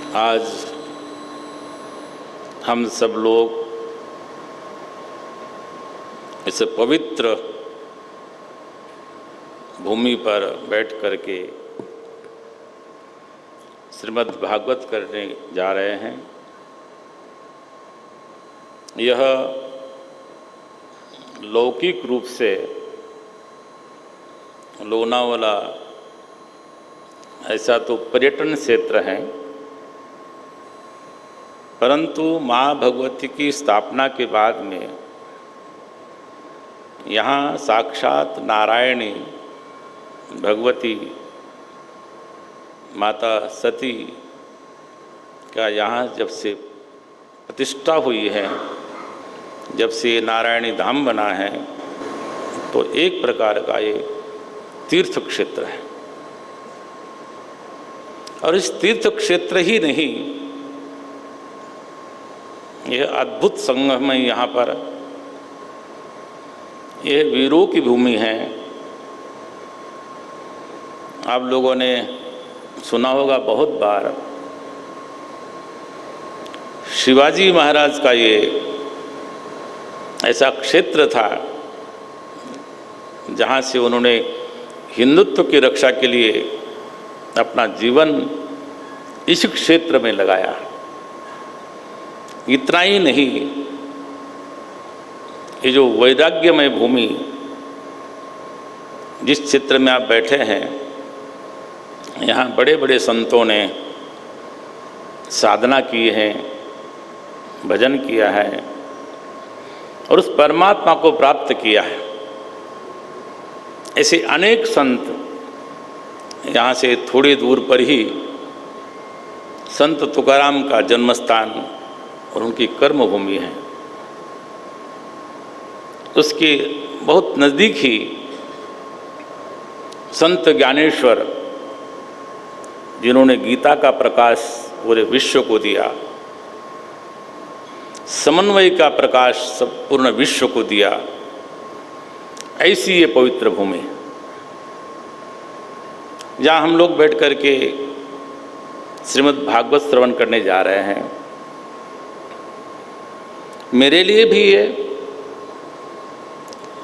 आज हम सब लोग इस पवित्र भूमि पर बैठ कर के श्रीमद् भागवत करने जा रहे हैं। यह लौकिक रूप से लोनावाला ऐसा तो पर्यटन क्षेत्र है, परंतु माँ भगवती की स्थापना के बाद में यहाँ साक्षात नारायणी भगवती माता सती का यहाँ जब से प्रतिष्ठा हुई है, जब से नारायणी धाम बना है, तो एक प्रकार का ये तीर्थ क्षेत्र है। और इस तीर्थ क्षेत्र ही नहीं, यह अद्भुत संगम है। यहाँ पर यह वीरों की भूमि है। आप लोगों ने सुना होगा बहुत बार, शिवाजी महाराज का ये ऐसा क्षेत्र था जहाँ से उन्होंने हिंदुत्व की रक्षा के लिए अपना जीवन इस क्षेत्र में लगाया। इतना ही नहीं, ये जो वैराग्यमय भूमि जिस क्षेत्र में आप बैठे हैं, यहाँ बड़े बड़े संतों ने साधना की है, भजन किया है और उस परमात्मा को प्राप्त किया है। ऐसे अनेक संत यहाँ से थोड़ी दूर पर ही संत तुकाराम का जन्मस्थान और उनकी कर्मभूमि है। उसके बहुत नज़दीक ही संत ज्ञानेश्वर, जिन्होंने गीता का प्रकाश पूरे विश्व को दिया, समन्वय का प्रकाश संपूर्ण विश्व को दिया, ऐसी ये पवित्र भूमि जहाँ हम लोग बैठ कर के श्रीमद् भागवत श्रवण करने जा रहे हैं। मेरे लिए भी ये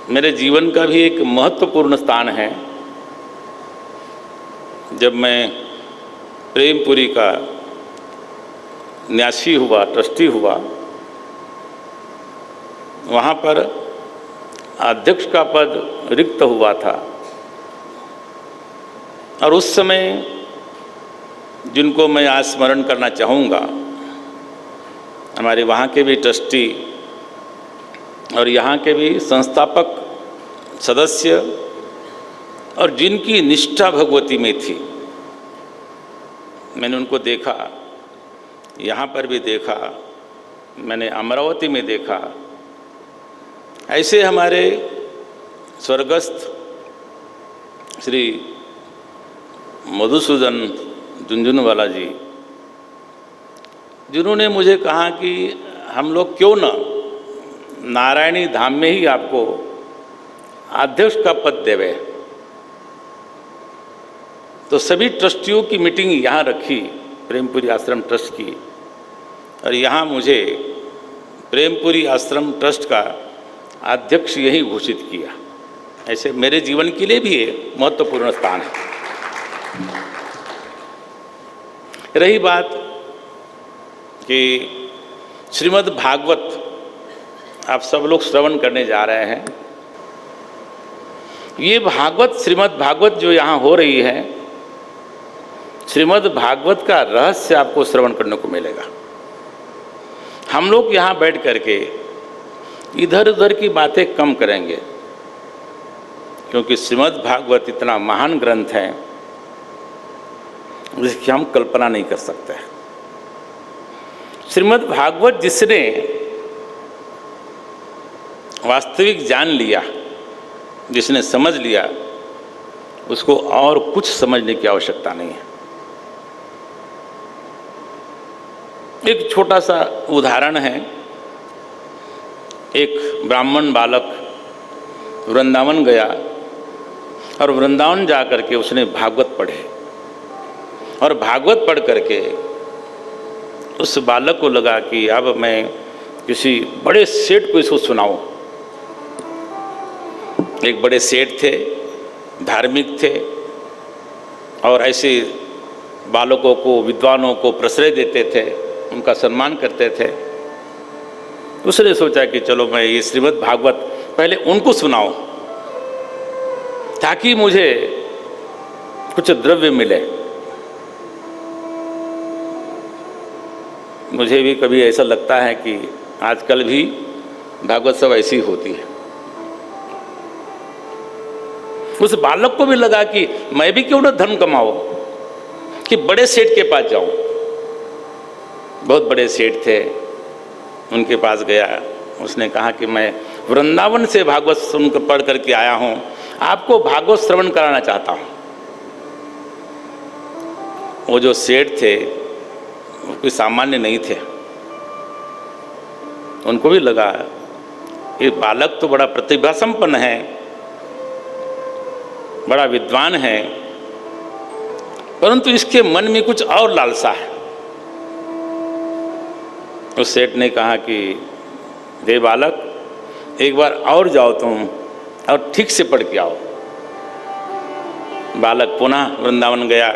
मेरे जीवन का भी एक महत्वपूर्ण स्थान है। जब मैं प्रेमपुरी का न्यासी हुआ, ट्रस्टी हुआ, वहाँ पर अध्यक्ष का पद रिक्त हुआ था और उस समय जिनको मैं आज स्मरण करना चाहूँगा, हमारे वहाँ के भी ट्रस्टी और यहाँ के भी संस्थापक सदस्य और जिनकी निष्ठा भगवती में थी, मैंने उनको देखा, यहाँ पर भी देखा, मैंने अमरावती में देखा। ऐसे हमारे स्वर्गस्थ श्री मधुसूदन झुंझुनवाला जी, जिन्होंने मुझे कहा कि हम लोग क्यों न नारायणी धाम में ही आपको अध्यक्ष का पद देवे। तो सभी ट्रस्टियों की मीटिंग यहाँ रखी, प्रेमपुरी आश्रम ट्रस्ट की, और यहाँ मुझे प्रेमपुरी आश्रम ट्रस्ट का अध्यक्ष यही घोषित किया। ऐसे मेरे जीवन के लिए भी ये महत्वपूर्ण स्थान है। रही बात कि श्रीमद् भागवत आप सब लोग श्रवण करने जा रहे हैं, ये भागवत श्रीमद् भागवत जो यहाँ हो रही है, श्रीमद् भागवत का रहस्य आपको श्रवण करने को मिलेगा। हम लोग यहाँ बैठ करके इधर उधर की बातें कम करेंगे, क्योंकि श्रीमद् भागवत इतना महान ग्रंथ है जिसकी हम कल्पना नहीं कर सकते। श्रीमद् भागवत जिसने वास्तविक जान लिया, जिसने समझ लिया, उसको और कुछ समझने की आवश्यकता नहीं है। एक छोटा सा उदाहरण है। एक ब्राह्मण बालक वृंदावन गया और वृंदावन जा करके उसने भागवत पढ़े और भागवत पढ़ करके उस बालक को लगा कि अब मैं किसी बड़े सेठ को इसको सुनाऊं। एक बड़े सेठ थे, धार्मिक थे और ऐसे बालकों को, विद्वानों को प्रश्रय देते थे, उनका सम्मान करते थे। उसने सोचा कि चलो मैं ये श्रीमद् भागवत पहले उनको सुनाऊं ताकि मुझे कुछ द्रव्य मिले। मुझे भी कभी ऐसा लगता है कि आजकल भी भागवत सब ऐसी होती है। उस बालक को भी लगा कि मैं भी क्यों ना धन कमाऊं, कि बड़े सेठ के पास जाऊं। बहुत बड़े सेठ थे, उनके पास गया। उसने कहा कि मैं वृंदावन से भागवत सुनकर पढ़ करके आया हूं, आपको भागवत श्रवण कराना चाहता हूं। वो जो सेठ थे वो कोई सामान्य नहीं थे। उनको भी लगा ये बालक तो बड़ा प्रतिभा संपन्न है, बड़ा विद्वान है, परंतु इसके मन में कुछ और लालसा है। उस सेठ ने कहा कि दे बालक, एक बार और जाओ तुम और ठीक से पढ़ के आओ। बालक पुनः वृंदावन गया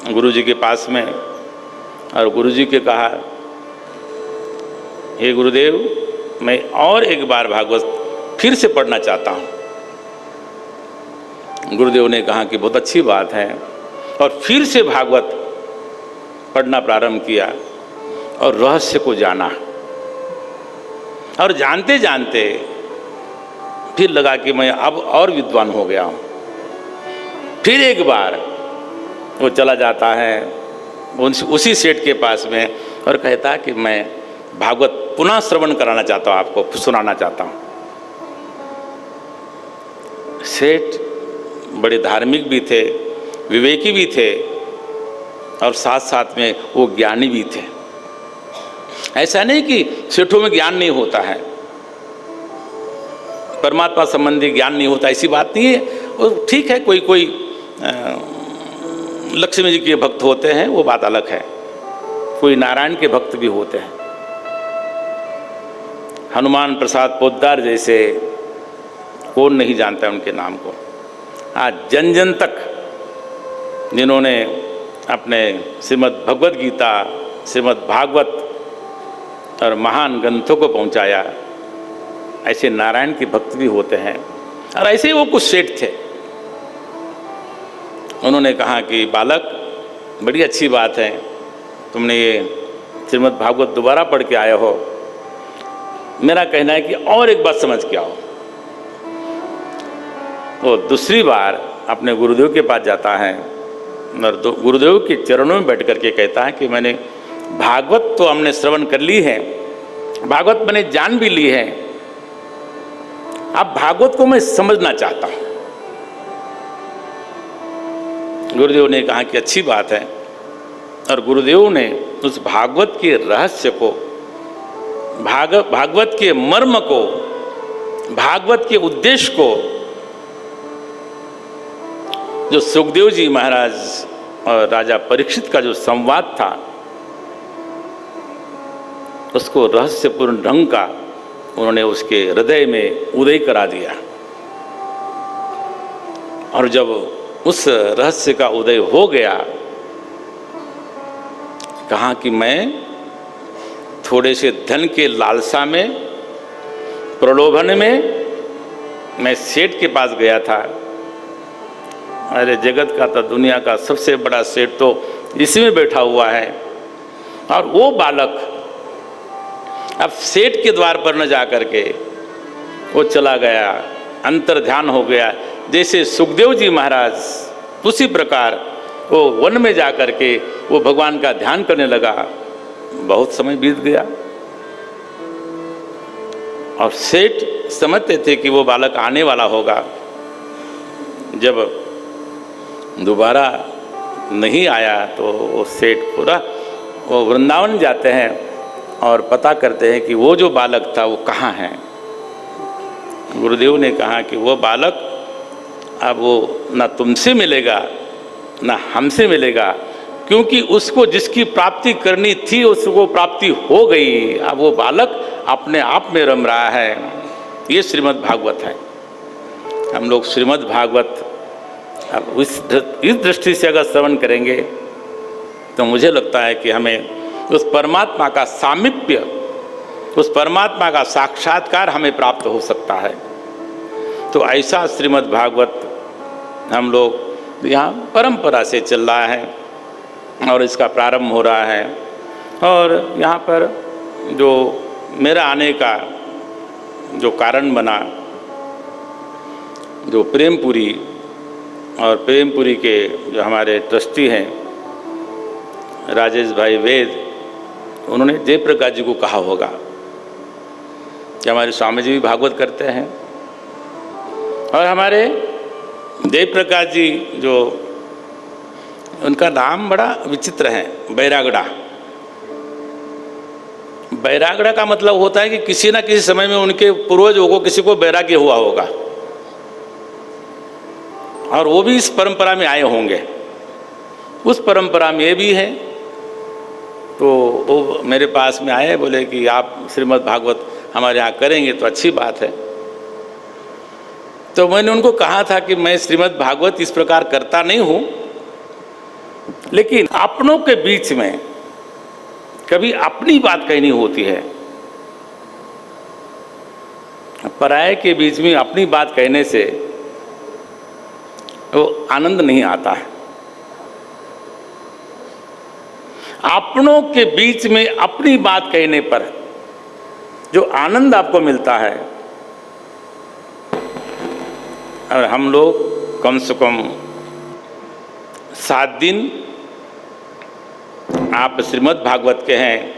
गुरुजी के पास में और गुरुजी के कहा, हे गुरुदेव, मैं और एक बार भागवत फिर से पढ़ना चाहता हूँ। गुरुदेव ने कहा कि बहुत अच्छी बात है, और फिर से भागवत पढ़ना प्रारंभ किया और रहस्य को जाना। और जानते जानते फिर लगा कि मैं अब और विद्वान हो गया हूँ। फिर एक बार वो चला जाता है उसी सेठ के पास में और कहता है कि मैं भागवत पुनः श्रवण कराना चाहता हूँ, आपको सुनाना चाहता हूँ। सेठ बड़े धार्मिक भी थे, विवेकी भी थे और साथ साथ में वो ज्ञानी भी थे। ऐसा नहीं कि सेठों में ज्ञान नहीं होता है, परमात्मा संबंधी ज्ञान नहीं होता, ऐसी बात नहीं है। वो ठीक है, कोई कोई लक्ष्मी जी के भक्त होते हैं, वो बात अलग है। कोई नारायण के भक्त भी होते हैं। हनुमान प्रसाद पोद्दार जैसे कौन नहीं जानता उनके नाम को। आज जन जन तक जिन्होंने अपने श्रीमद् भगवद गीता, श्रीमद् भागवत और महान ग्रंथों को पहुंचाया, ऐसे नारायण के भक्त भी होते हैं। और ऐसे ही वो कुछ सेठ थे। उन्होंने कहा कि बालक, बड़ी अच्छी बात है, तुमने ये श्रीमद् भागवत दोबारा पढ़ के आए हो। मेरा कहना है कि और एक बात समझ के आओ। वो दूसरी बार अपने गुरुदेव के पास जाता है और गुरुदेव के चरणों में बैठ करके कहता है कि मैंने भागवत तो हमने श्रवण कर ली है, भागवत मैंने जान भी ली है, अब भागवत को मैं समझना चाहता हूँ। गुरुदेव ने कहा कि अच्छी बात है, और गुरुदेव ने उस भागवत के रहस्य को, भागवत के मर्म को, भागवत के उद्देश्य को, जो सुखदेव जी महाराज और राजा परीक्षित का जो संवाद था, उसको रहस्यपूर्ण ढंग का उन्होंने उसके हृदय में उदय करा दिया। और जब उस रहस्य का उदय हो गया, कहा कि मैं थोड़े से धन के लालसा में, प्रलोभन में मैं सेठ के पास गया था। अरे जगत का तो, दुनिया का सबसे बड़ा सेठ तो इसी में बैठा हुआ है। और वो बालक अब सेठ के द्वार पर न जा करके वो चला गया, अंतर ध्यान हो गया। जैसे सुखदेव जी महाराज उसी प्रकार वो वन में जा करके वो भगवान का ध्यान करने लगा। बहुत समय बीत गया और सेठ समझते थे कि वो बालक आने वाला होगा। जब दोबारा नहीं आया तो वो सेठ पूरा वो वृंदावन जाते हैं और पता करते हैं कि वो जो बालक था वो कहाँ है। गुरुदेव ने कहा कि वो बालक अब वो ना तुमसे मिलेगा ना हमसे मिलेगा, क्योंकि उसको जिसकी प्राप्ति करनी थी उसको प्राप्ति हो गई, अब वो बालक अपने आप में रम रहा है। ये श्रीमद् भागवत है। हम लोग श्रीमद् भागवत अब इस दृष्टि से अगर श्रवण करेंगे तो मुझे लगता है कि हमें उस परमात्मा का सामीप्य, उस परमात्मा का साक्षात्कार हमें प्राप्त हो सकता है। तो ऐसा श्रीमद् भागवत हम लोग यहाँ परंपरा से चल रहा है और इसका प्रारंभ हो रहा है। और यहाँ पर जो मेरा आने का जो कारण बना, जो प्रेमपुरी और प्रेमपुरी के जो हमारे ट्रस्टी हैं राजेश भाई वेद, उन्होंने जयप्रकाश जी को कहा होगा कि हमारे स्वामी जी भी भागवत करते हैं। और हमारे जयप्रकाश जी जो, उनका नाम बड़ा विचित्र है, बैरागड़ा। बैरागड़ा का मतलब होता है कि किसी न किसी समय में उनके पूर्वजों को किसी को बैराग्य हुआ होगा और वो भी इस परंपरा में आए होंगे। उस परंपरा में ये भी है। तो वो मेरे पास में आए, बोले कि आप श्रीमद् भागवत हमारे यहाँ करेंगे तो अच्छी बात है। तो मैंने उनको कहा था कि मैं श्रीमद् भागवत इस प्रकार करता नहीं हूँ, लेकिन अपनों के बीच में कभी अपनी बात कहनी होती है, पराये के बीच में अपनी बात कहने से वो आनंद नहीं आता है। अपनों के बीच में अपनी बात कहने पर जो आनंद आपको मिलता है, और हम लोग कम से कम 7 दिन आप श्रीमद् भागवत के हैं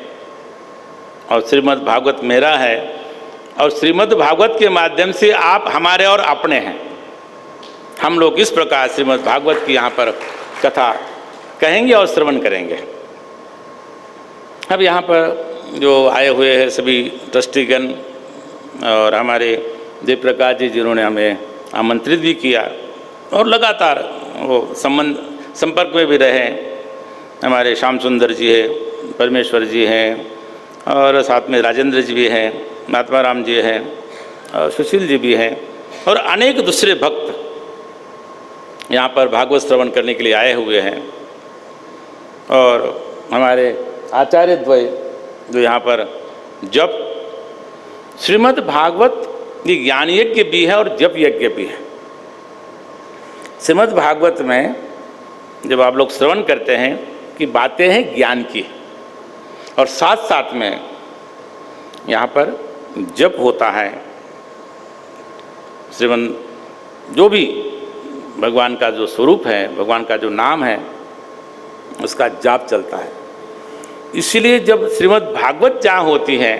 और श्रीमद् भागवत मेरा है, और श्रीमद् भागवत के माध्यम से आप हमारे और अपने हैं। हम लोग इस प्रकार श्रीमद् भागवत की यहाँ पर कथा कहेंगे और श्रवण करेंगे। अब यहाँ पर जो आए हुए हैं सभी ट्रस्टीगण और हमारे जयप्रकाश जी, जिन्होंने हमें आमंत्रित भी किया और लगातार वो संपर्क में भी रहे। हमारे श्याम सुंदर जी है, परमेश्वर जी हैं, और साथ में राजेंद्र जी भी हैं, महात्मा राम जी हैं, और सुशील जी भी हैं, और अनेक दूसरे भक्त यहाँ पर भागवत श्रवण करने के लिए आए हुए हैं। और हमारे आचार्य द्वय जो यहाँ पर जप श्रीमद् भागवत ये ज्ञान यज्ञ भी है और जप यज्ञ भी है। श्रीमद् भागवत में जब आप लोग श्रवण करते हैं कि बातें हैं ज्ञान की, और साथ साथ में यहाँ पर जप होता है। श्रीमन जो भी भगवान का जो स्वरूप है, भगवान का जो नाम है, उसका जाप चलता है। इसलिए जब श्रीमद् भागवत जहाँ होती है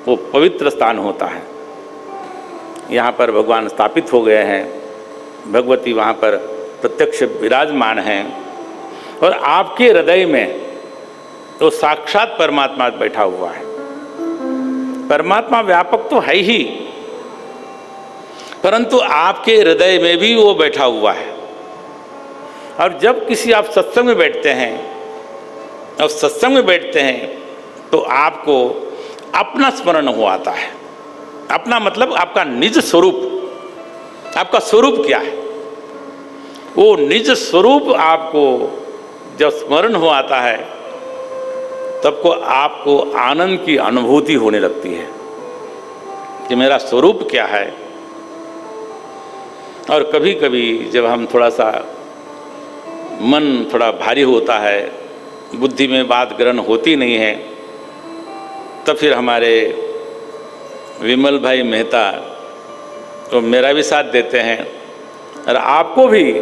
वो पवित्र स्थान होता है। यहाँ पर भगवान स्थापित हो गए हैं, भगवती वहाँ पर प्रत्यक्ष विराजमान हैं, और आपके हृदय में तो साक्षात परमात्मा बैठा हुआ है। परमात्मा व्यापक तो है ही, परंतु आपके हृदय में भी वो बैठा हुआ है। और जब किसी आप सत्संग में बैठते हैं और सत्संग में बैठते हैं तो आपको अपना स्मरण हो आता है। अपना मतलब आपका निज स्वरूप। आपका स्वरूप क्या है? वो निज स्वरूप आपको जब स्मरण हो आता है तब को आपको आनंद की अनुभूति होने लगती है कि मेरा स्वरूप क्या है। और कभी कभी जब हम थोड़ा सा मन थोड़ा भारी होता है, बुद्धि में बात ग्रहण होती नहीं है, तब फिर हमारे विमल भाई मेहता तो मेरा भी साथ देते हैं और आपको भी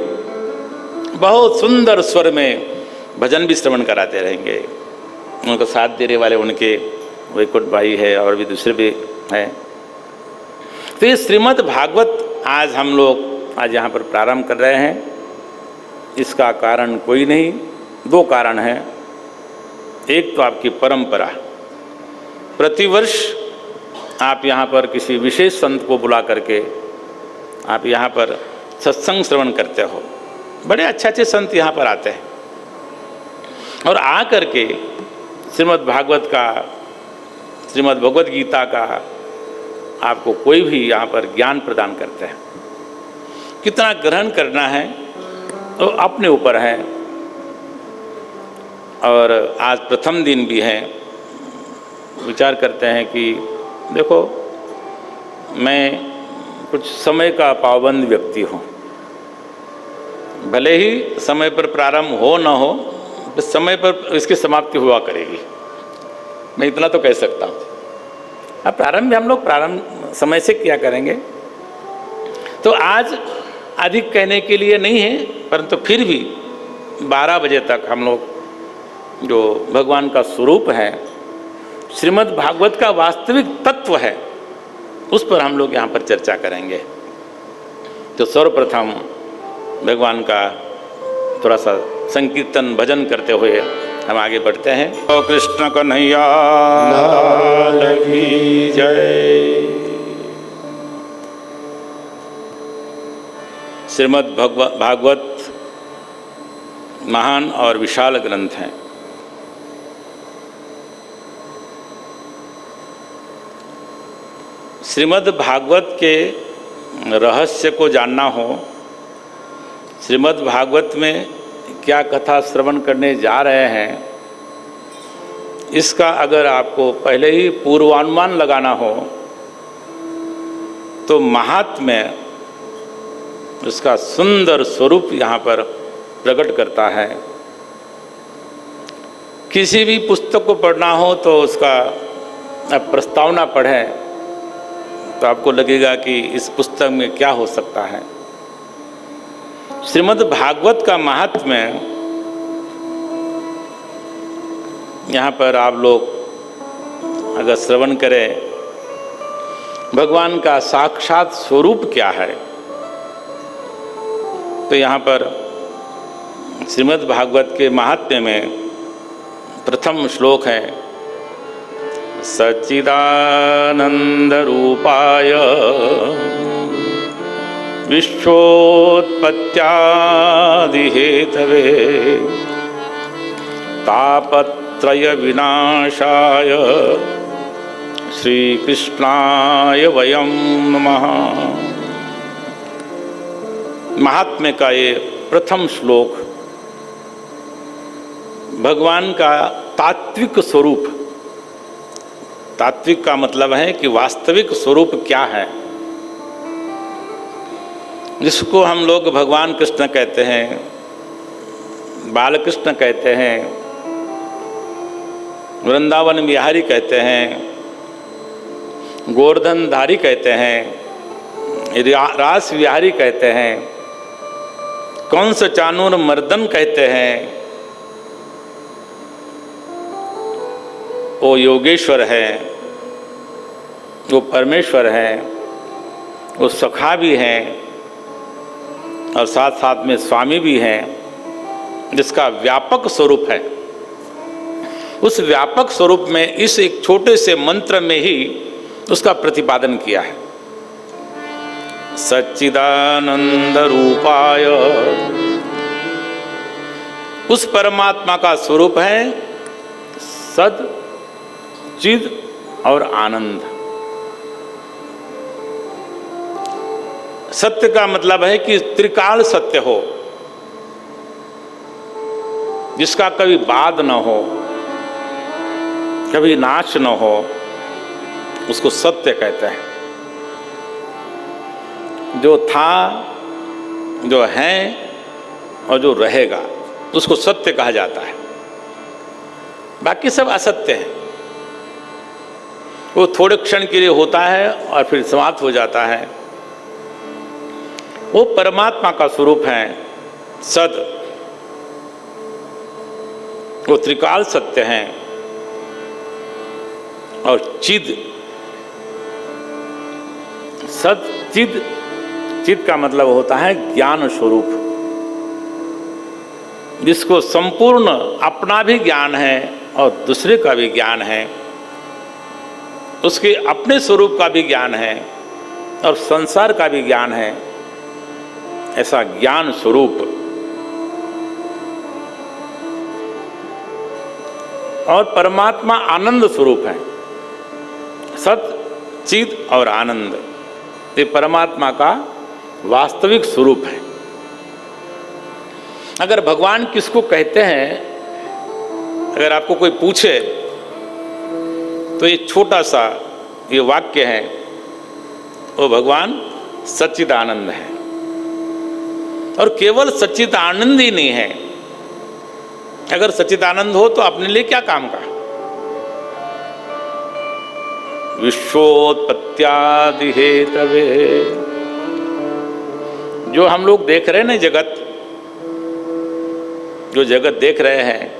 बहुत सुंदर स्वर में भजन भी श्रवण कराते रहेंगे। उनको साथ देने वाले उनके वैकुंठ भाई है और भी दूसरे भी हैं। तो ये श्रीमद् भागवत आज हम लोग आज यहाँ पर प्रारंभ कर रहे हैं। इसका कारण कोई नहीं, 2 कारण हैं। एक तो आपकी परंपरा, प्रतिवर्ष आप यहाँ पर किसी विशेष संत को बुला करके आप यहाँ पर सत्संग श्रवण करते हो। बड़े अच्छे अच्छे संत यहाँ पर आते हैं और आ करके श्रीमद् भागवत का, श्रीमद् भगवद गीता का आपको कोई भी यहाँ पर ज्ञान प्रदान करते हैं। कितना ग्रहण करना है तो अपने ऊपर है। और आज प्रथम दिन भी है, विचार करते हैं कि देखो मैं कुछ समय का पाबंद व्यक्ति हूँ, भले ही समय पर प्रारंभ हो न हो, तो समय पर इसकी समाप्ति हुआ करेगी, मैं इतना तो कह सकता हूँ। अब प्रारंभ भी हम लोग प्रारंभ समय से किया करेंगे, तो आज अधिक कहने के लिए नहीं है, परंतु फिर भी 12 बजे तक हम लोग जो भगवान का स्वरूप है, श्रीमद् भागवत का वास्तविक तत्व है, उस पर हम लोग यहाँ पर चर्चा करेंगे। तो सर्वप्रथम भगवान का थोड़ा सा संकीर्तन भजन करते हुए हम आगे बढ़ते हैं। ओ कृष्ण कन्हैया लाल की जय। श्रीमद् भागवत महान और विशाल ग्रंथ हैं। श्रीमद् भागवत के रहस्य को जानना हो, श्रीमद् भागवत में क्या कथा श्रवण करने जा रहे हैं, इसका अगर आपको पहले ही पूर्वानुमान लगाना हो तो महात्म्य उसका सुंदर स्वरूप यहाँ पर प्रकट करता है। किसी भी पुस्तक को पढ़ना हो तो उसका अब प्रस्तावना पढ़ें तो आपको लगेगा कि इस पुस्तक में क्या हो सकता है। श्रीमद् भागवत का महात्म्य यहाँ पर आप लोग अगर श्रवण करें, भगवान का साक्षात स्वरूप क्या है, तो यहाँ पर श्रीमद् भागवत के महात्म्य में प्रथम श्लोक है, सच्चिदानंद रूपाय विश्वोत्पत्त्यादि हेतवे तापत्रय विनाशाय श्री कृष्णाय वयं नमः। महात्म्य का ये प्रथम श्लोक भगवान का तात्विक स्वरूप, तात्विक का मतलब है कि वास्तविक स्वरूप क्या है, जिसको हम लोग भगवान कृष्ण कहते हैं, बाल कृष्ण कहते हैं, वृंदावन विहारी कहते हैं, गोवर्धनधारी कहते हैं, रास विहारी कहते हैं, कंस चाणूर मर्दन कहते हैं। वो योगेश्वर है, वो परमेश्वर है, वो सखा भी हैं और साथ साथ में स्वामी भी हैं, जिसका व्यापक स्वरूप है। उस व्यापक स्वरूप में इस एक छोटे से मंत्र में ही उसका प्रतिपादन किया है। सच्चिदानंद रूपाय, उस परमात्मा का स्वरूप है सद, चिद और आनंद। सत्य का मतलब है कि त्रिकाल सत्य हो, जिसका कभी बाद न हो, कभी नाश न हो, उसको सत्य कहते हैं। जो था, जो है और जो रहेगा, उसको सत्य कहा जाता है। बाकी सब असत्य है। वो थोड़े क्षण के लिए होता है और फिर समाप्त हो जाता है। वो परमात्मा का स्वरूप है सद, वो त्रिकाल सत्य हैं। और चिद, सत चिद, चिद का मतलब होता है ज्ञान स्वरूप, जिसको संपूर्ण अपना भी ज्ञान है और दूसरे का भी ज्ञान है, उसके अपने स्वरूप का भी ज्ञान है और संसार का भी ज्ञान है। ऐसा ज्ञान स्वरूप और परमात्मा आनंद स्वरूप है। सत, चित और आनंद, ये परमात्मा का वास्तविक स्वरूप है। अगर भगवान किसको कहते हैं, अगर आपको कोई पूछे तो ये छोटा सा ये वाक्य है, वो भगवान सच्चिदानंद है। और केवल सच्चिदानंद ही नहीं है, अगर सच्चिदानंद हो तो अपने लिए क्या काम का। विश्वोत्पत्त्यादि हेतवे, जो हम लोग देख रहे हैं ना जगत, जो जगत देख रहे हैं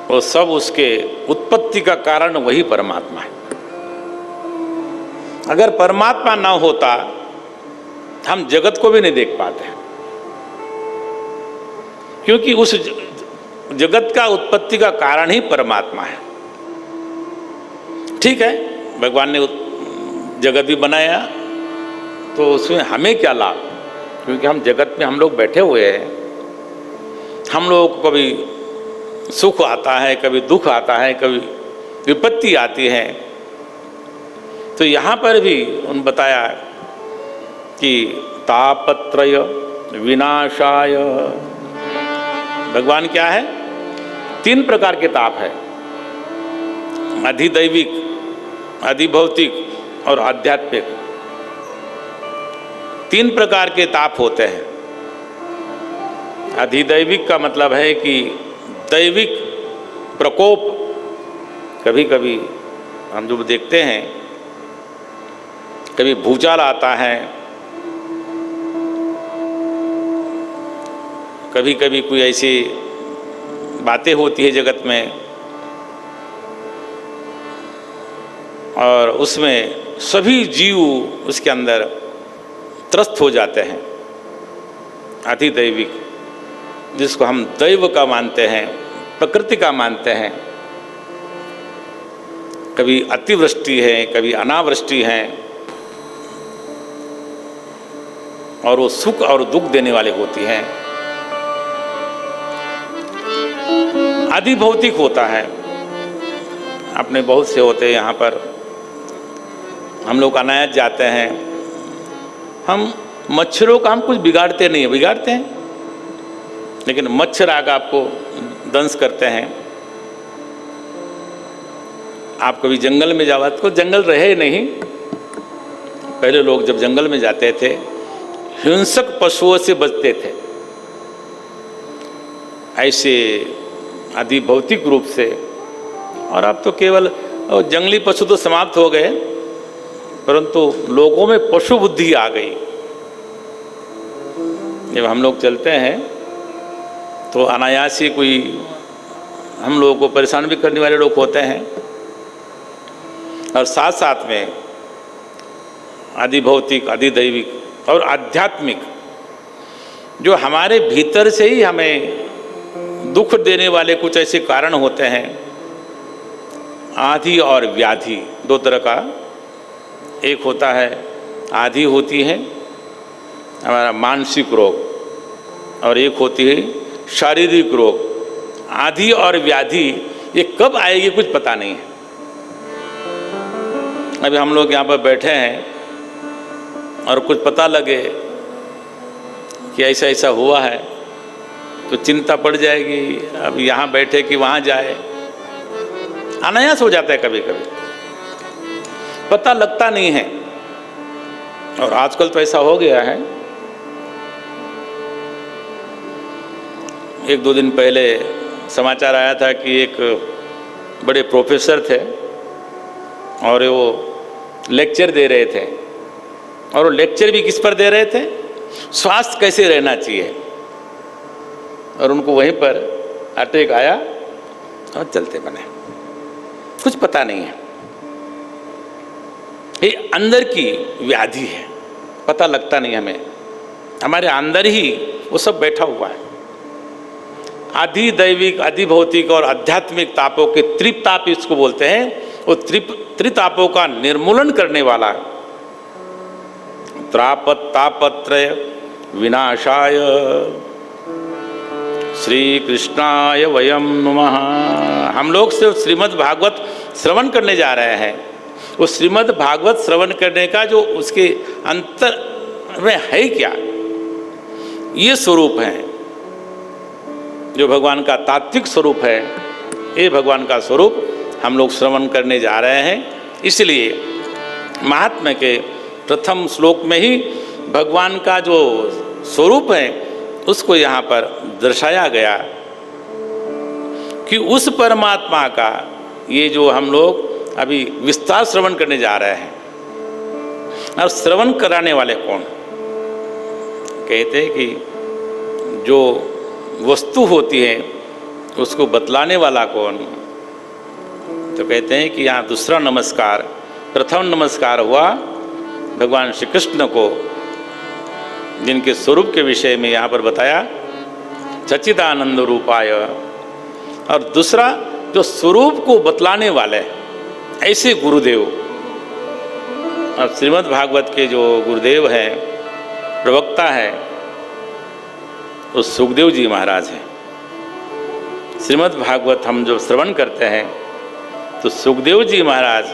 वो सब उसके उत्पत्ति का कारण वही परमात्मा है। अगर परमात्मा ना होता हम जगत को भी नहीं देख पाते, क्योंकि उस जगत का उत्पत्ति का कारण ही परमात्मा है। ठीक है, भगवान ने जगत भी बनाया तो उसमें हमें क्या लाभ, क्योंकि हम जगत में हम लोग बैठे हुए हैं। हम लोगों को कभी सुख आता है, कभी दुख आता है, कभी विपत्ति आती है। तो यहाँ पर भी उन बताया कि तापत्रय विनाशाय, भगवान क्या है, 3 प्रकार के ताप है, अधिदैविक, अधिभौतिक और आध्यात्मिक। 3 प्रकार के ताप होते हैं। अधिदैविक का मतलब है कि दैविक प्रकोप, कभी कभी हम जो देखते हैं, कभी भूचाल आता है, कभी कभी कोई ऐसी बातें होती है जगत में और उसमें सभी जीव उसके अंदर त्रस्त हो जाते हैं। अधिदैविक, जिसको हम दैव का मानते हैं, प्रकृति का मानते हैं। कभी अतिवृष्टि है, कभी अनावृष्टि है, और वो सुख और दुख देने वाली होती हैं। अधिभौतिक होता है, अपने बहुत से होते हैं। यहाँ पर हम लोग अनायास जाते हैं, हम मच्छरों का हम कुछ बिगाड़ते नहीं है, बिगाड़ते हैं, लेकिन मच्छर आकर आपको दंश करते हैं। आप कभी जंगल में जाओ, तो जंगल रहे नहीं, पहले लोग जब जंगल में जाते थे हिंसक पशुओं से बचते थे, ऐसे अधिभौतिक रूप से। और अब तो केवल जंगली पशु तो समाप्त हो गए, परंतु लोगों में पशु बुद्धि आ गई। जब हम लोग चलते हैं तो अनायास ही कोई हम लोगों को परेशान भी करने वाले लोग होते हैं, और साथ साथ में अधिभौतिक, अधिदैविक और आध्यात्मिक, जो हमारे भीतर से ही हमें दुख देने वाले कुछ ऐसे कारण होते हैं। आधि और व्याधि, 2 तरह का, एक होता है आधि होती है हमारा मानसिक रोग, और एक होती है शारीरिक रोग। आधि और व्याधि ये कब आएगी कुछ पता नहीं है। अभी हम लोग यहाँ पर बैठे हैं और कुछ पता लगे कि ऐसा ऐसा हुआ है तो चिंता पड़ जाएगी, अब यहाँ बैठे कि वहाँ जाए। अनायास हो जाता है, कभी कभी पता लगता नहीं है। और आजकल तो ऐसा हो गया है, 1-2 दिन पहले समाचार आया था कि एक बड़े प्रोफेसर थे और वो लेक्चर दे रहे थे, और वो लेक्चर भी किस पर दे रहे थे, स्वास्थ्य कैसे रहना चाहिए। और उनको वहीं पर अटैक आया और चलते बने, कुछ पता नहीं है। ये अंदर की व्याधि है, पता लगता नहीं हमें, हमारे अंदर ही वो सब बैठा हुआ है। अधिदैविक, अधिभौतिक और आध्यात्मिक तापों के त्रिताप इसको बोलते हैं। वो त्रितापों का निर्मूलन करने वाला तापत्रय विनाशाय, श्री कृष्णाय वयम नमः। हम लोग सिर्फ श्रीमद् भागवत श्रवण करने जा रहे हैं। वो श्रीमद् भागवत श्रवण करने का जो उसके अंतर में है क्या, ये स्वरूप है जो भगवान का तात्विक स्वरूप है। ये भगवान का स्वरूप हम लोग श्रवण करने जा रहे हैं। इसलिए महात्म्य के प्रथम श्लोक में ही भगवान का जो स्वरूप है उसको यहाँ पर दर्शाया गया कि उस परमात्मा का ये जो हम लोग अभी विस्तार श्रवण करने जा रहे हैं। और श्रवण कराने वाले कौन? कहते हैं कि जो वस्तु होती है उसको बतलाने वाला कौन? तो कहते हैं कि यहाँ दूसरा नमस्कार, प्रथम नमस्कार हुआ भगवान श्री कृष्ण को, जिनके स्वरूप के विषय में यहाँ पर बताया सच्चिदानंद रूपाय। और दूसरा जो स्वरूप को बतलाने वाले ऐसे गुरुदेव। अब श्रीमद् भागवत के जो गुरुदेव हैं, प्रवक्ता है, वो सुखदेव जी महाराज हैं। श्रीमद् भागवत हम जो श्रवण करते हैं तो सुखदेव जी महाराज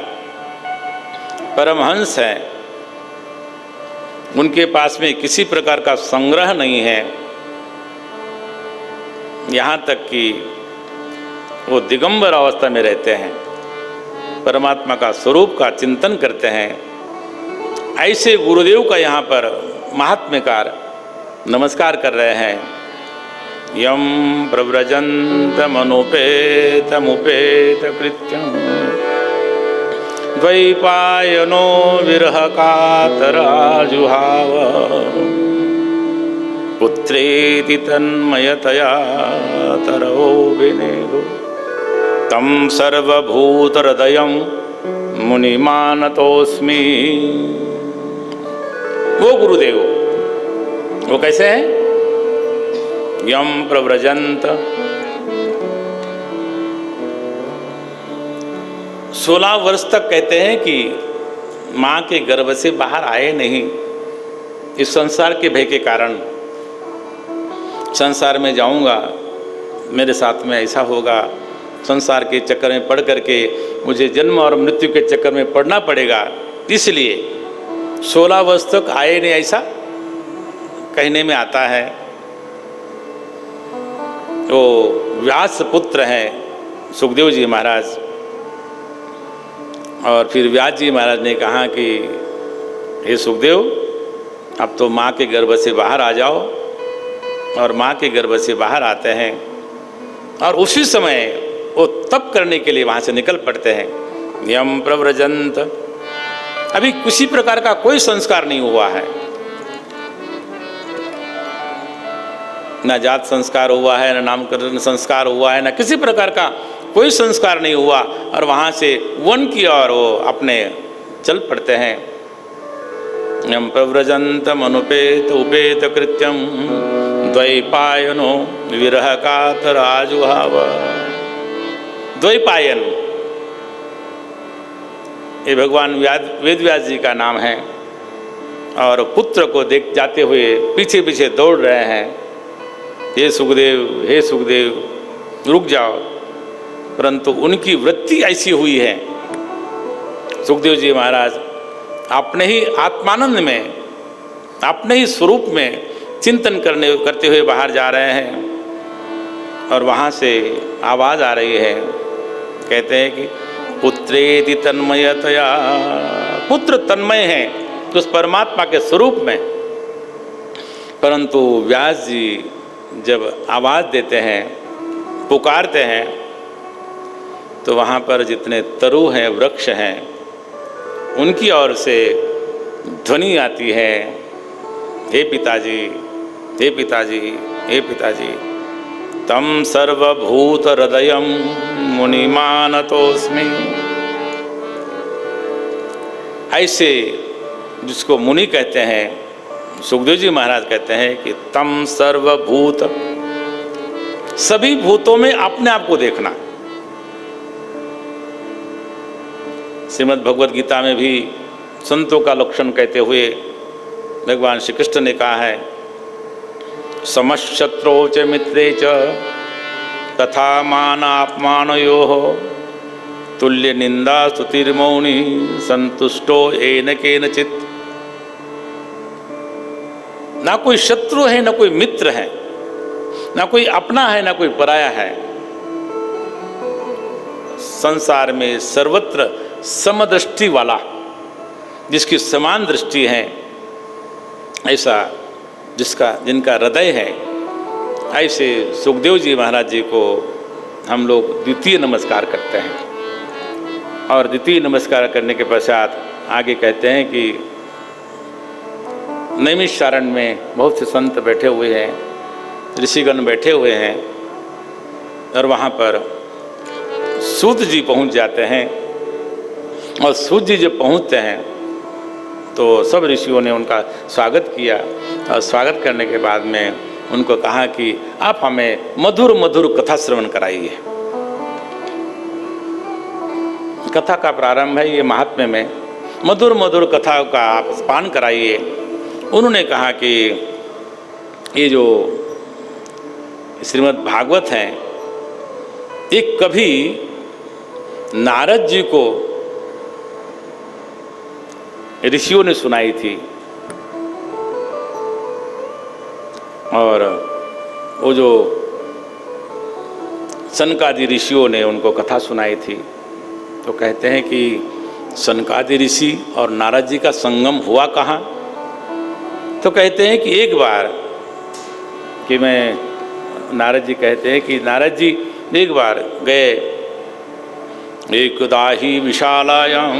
परमहंस हैं। उनके पास में किसी प्रकार का संग्रह नहीं है, यहाँ तक कि वो दिगंबर अवस्था में रहते हैं, परमात्मा का स्वरूप का चिंतन करते हैं। ऐसे गुरुदेव का यहाँ पर महात्म्यकार नमस्कार कर रहे हैं। यम प्रव्रजन्तमनुपेतमुपेत कृत्यं द्वैपायनो विरह कातराजुहाव पुत्रेति तन्मयतया तरवो विनेदो तं सर्वभूतहृदयं मुनिमानतोऽस्मि। वो गुरुदेव, वो कैसे हैं? यम प्रव्रजंत, 16 वर्ष तक कहते हैं कि माँ के गर्भ से बाहर आए नहीं, इस संसार के भय के कारण। संसार में जाऊंगा, मेरे साथ में ऐसा होगा, संसार के चक्कर में पड़ करके मुझे जन्म और मृत्यु के चक्कर में पड़ना पड़ेगा, इसलिए 16 वर्ष तक आए नहीं, ऐसा कहने में आता है। वो व्यास पुत्र हैं सुखदेव जी महाराज। और फिर व्यास जी महाराज ने कहा कि हे सुखदेव, अब तो माँ के गर्भ से बाहर आ जाओ। और माँ के गर्भ से बाहर आते हैं और उसी समय वो तप करने के लिए वहाँ से निकल पड़ते हैं। यम प्रव्रजंत, अभी किसी प्रकार का कोई संस्कार नहीं हुआ है, ना जात संस्कार हुआ है, ना नामकरण संस्कार हुआ है, ना किसी प्रकार का कोई संस्कार नहीं हुआ। और वहाँ से वन की ओर वो अपने चल पड़ते हैं। यम प्रव्रजन्तम अनुपेत उपेत कृत्यम द्वैपायनो विरह कातराजुहाव। द्वैपायन ये भगवान वेदव्यास जी का नाम है। और पुत्र को देख जाते हुए पीछे पीछे दौड़ रहे हैं, हे सुखदेव रुक जाओ। परंतु उनकी वृत्ति ऐसी हुई है, सुखदेव जी महाराज अपने ही आत्मानंद में, अपने ही स्वरूप में चिंतन करते हुए बाहर जा रहे हैं। और वहाँ से आवाज़ आ रही है, कहते हैं कि पुत्रेति तन्मयतया, पुत्र तन्मय है उस परमात्मा के स्वरूप में। परंतु व्यास जी जब आवाज़ देते हैं, पुकारते हैं, तो वहाँ पर जितने तरु हैं, वृक्ष हैं, उनकी ओर से ध्वनि आती है, हे पिताजी, हे पिताजी, हे पिताजी। तम सर्वभूत हृदयम मुनिमानतोस्मि। ऐसे जिसको मुनि कहते हैं, सुखदेव जी महाराज कहते हैं कि तम सर्वभूत, सभी भूतों में अपने आप को देखना। श्रीमद् भगवद गीता में भी संतों का लक्षण कहते हुए भगवान श्री कृष्ण ने कहा है, समशत्रौ च मित्रे च तथा मानापमानयोः तुल्य निंदा स्तुतिर्मौनी संतुष्टो येन केनचित्। ना कोई शत्रु है, ना कोई मित्र है, ना कोई अपना है, ना कोई पराया है। संसार में सर्वत्र समदृष्टि वाला, जिसकी समान दृष्टि है, ऐसा जिनका हृदय है, ऐसे सुखदेव जी महाराज जी को हम लोग द्वितीय नमस्कार करते हैं। और द्वितीय नमस्कार करने के पश्चात आगे कहते हैं कि नैमिषारण्य में बहुत से संत बैठे हुए हैं, ऋषिगण बैठे हुए हैं, और वहाँ पर सूत जी पहुँच जाते हैं। और सूत जी जब पहुँचते हैं तो सब ऋषियों ने उनका स्वागत किया, और स्वागत करने के बाद में उनको कहा कि आप हमें मधुर मधुर कथा श्रवण कराइए। कथा का प्रारंभ है ये महात्म्य में, मधुर मधुर कथा का आप पान कराइए। उन्होंने कहा कि ये जो श्रीमद् भागवत हैं, ये कभी नारद जी को ऋषियों ने सुनाई थी, और वो जो सनकादि ऋषियों ने उनको कथा सुनाई थी। तो कहते हैं कि सनकादि ऋषि और नारद जी का संगम हुआ कहाँ? तो कहते हैं कि एक बार कि नारद जी कहते हैं कि नारद जी एक बार गए एकदा ही विशालायाम,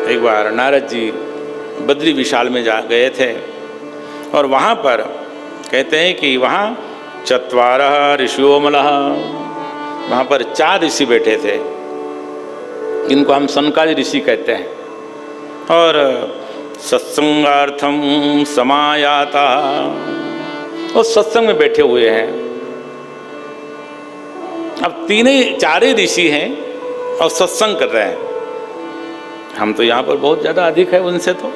एक बार नारद जी बद्री विशाल में जा गए थे, और वहाँ पर कहते हैं कि वहाँ चत्वारः ऋषियोमलः, वहाँ पर 4 ऋषि बैठे थे, जिनको हम सनकादि ऋषि कहते हैं। और सत्संगार्थम समायाता, और सत्संग में बैठे हुए हैं। अब 4 ऋषि हैं और सत्संग कर रहे हैं। हम तो यहाँ पर बहुत ज़्यादा अधिक है उनसे तो।